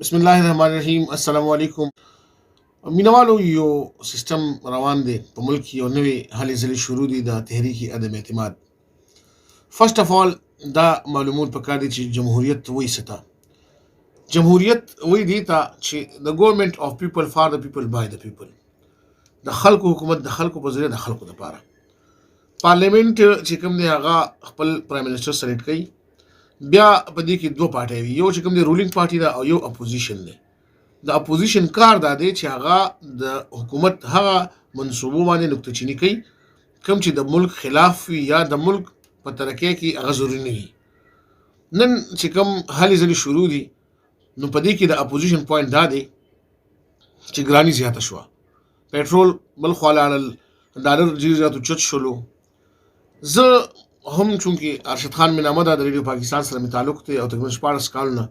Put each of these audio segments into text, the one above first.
بسم الله الرحمن الرحیم. السلام علیکم. مینوالو یو سیستم روان دی په ملک کې، یو نوې هلې ځلې شروع دي د تحریک عدم اعتماد. فرست اف آل دا معلومات پکار دي چې جمهوریت وایي څه ته. جمهوریت وایي دې ته چې د ګورنمنت اف پیپل فار د پیپل بای د پیپل، د خلکو حکومت د خلکو په ذریعه د خلکو لپاره. پارلیمنت چې کوم دی هغه خپل پرایم منسټر سلیکټ کوي. بیا په دې کې دوه پارټۍ وي، یو چې کوم دی رولینګ پارټي ده او یو اپوزیشن دی. د اپوزیشن کار دا دی چې هغه د حکومت هغه منصوبو باندې نقطه چینی کوي کوم چې د ملک خلاف وي یا د ملک په ترقۍ کې هغه ضروري نه وي. نن چې کوم هلې ځلې شروع دي نو په دې کې د اپوزیشن پوینټ دا دی چې ګراني زیاته شوه، پټرول بل خوا لاړل، ډالر ډېر زیات اوچت شولو. زه هم چونکې ارشد خان مینامه ده، د ریډیو پاکستان سره مې تعلق دی او تقریبا 14 کالونه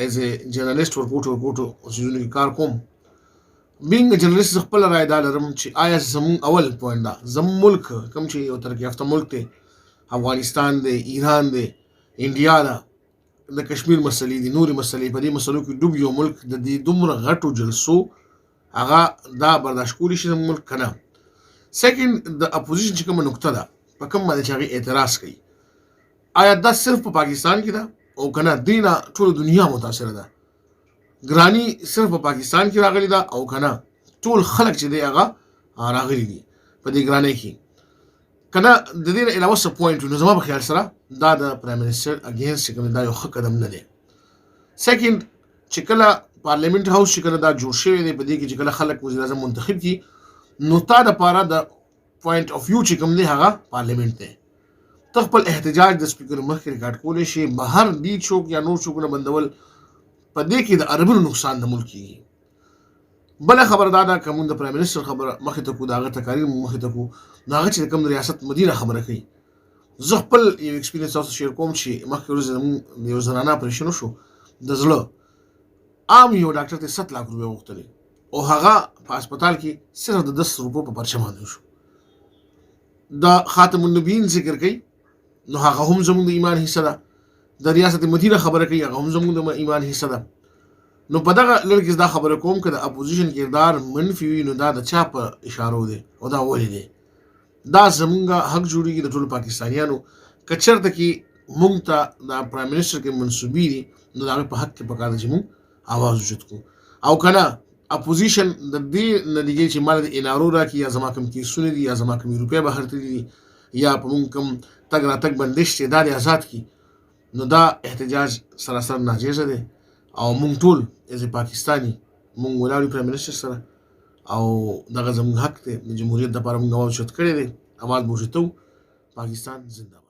ایز ا جرنالست ورکوټو سیزونو کې کار کوم. بینګ جرنالست زه خپله رایه دا لرم چې آیا زموږ اول پوینټ ده، زموږ ملک کوم چې یو ترقي یافته ملک دی، افغانستان دی، ایران دی، انډیا ده، د کشمیر مسلې دي، نورې مسلې، په دې مسلو کې ډوب یو ملک د دې دومره غټو جلسو هغه دا برداشت کولی شي زموږ ملک که نه. سیکنډ د اپوزیشن چې کومه نقطه ده په کوم باندې چې هغې اعتراض کوي، آیا دا صرف په پاکستان کې ده او که نه دې نه ټوله دنیا متاثره ده؟ ګراني صرف په پاکستان کې راغلې ده او که نه ټول خلک چې دی هغه راغلي دي په دې ګرانۍ کې؟ که نه د دې نه علاوه څه پوینټ وي، نو زما په خیال سره دا د پرایم منسټر اګینسټ چې کوم دا یو ښه قدم نه دی. سیکنډ چې کله پارلیمنت هاوس چې کله دا جوړ شوی دی، په دې کې چې کله خلک وزیر اعظم منتخب کړي نو تا دپاره د پوینټ اف ویو چې کوم دی هغه پارلیمنت دی. ته خپل احتجاج د سپیکر مخکې ریکارډ کولی شي، بهر ډي چوک یا نور چوکونه بندول، په دې کې د اربونو نقصان د ملک کېږي. بله خبره دا ده که موږ د پرایم منسټر خبره مخې ته کړو، د هغه تقاریر مو مخې ته کړو، نو هغه چې د کوم د ریاست مدیره خبره کوي، زه خپل یو ایکسپیرینس تاسو شیر کوم چې مخکې ورځ زموږ د یو زنانه اپریشن وشو د زړه، عام یو ډاکټر ته 7 لک روپۍ غوښتلې او هغه په هسپتال کې صرف د 10 روپو په پرچه باندې وشو. د خاتم النبیین ذکر کوي نو هغه هم زموږ د ایمان حصه ده. د ریاست مدیره خبره کوي هغه هم زموږ د ایمان حصه ده. نو په دغه لړ کې دا خبره کوم که د اپوزیشن کردار منفي وي نو دا د چا په اشارو دی او دا ولې دی؟ دا زموږ حق جوړېږي د ټولو پاکستانیانو. که چېرته کې موږ ته د پرایم منسټر کې منصوبې دي نو د هغې په حق کې پکار ده چې موږ اواز اوچت کړو. او که نه اپوزیشن د دې نتیجې چې ماله د انارو راکړي یا زما کوم کیسونه دي یا زما کومې روپۍ بهر تللي دي یا په موږ کوم تګ راتګ بندش دی دا دې آزاد کړي، نو دا احتجاج سراسر ناجیزه دی او موږ ټول ایز پاکستاني موږ ولاړ یو پرایم منسټر سره او دغه زموږ حق دی. د جمهوریت دپاره موږ اواز اوچت کړی دی، اواز به اوچتو. پاکستان زنده باد.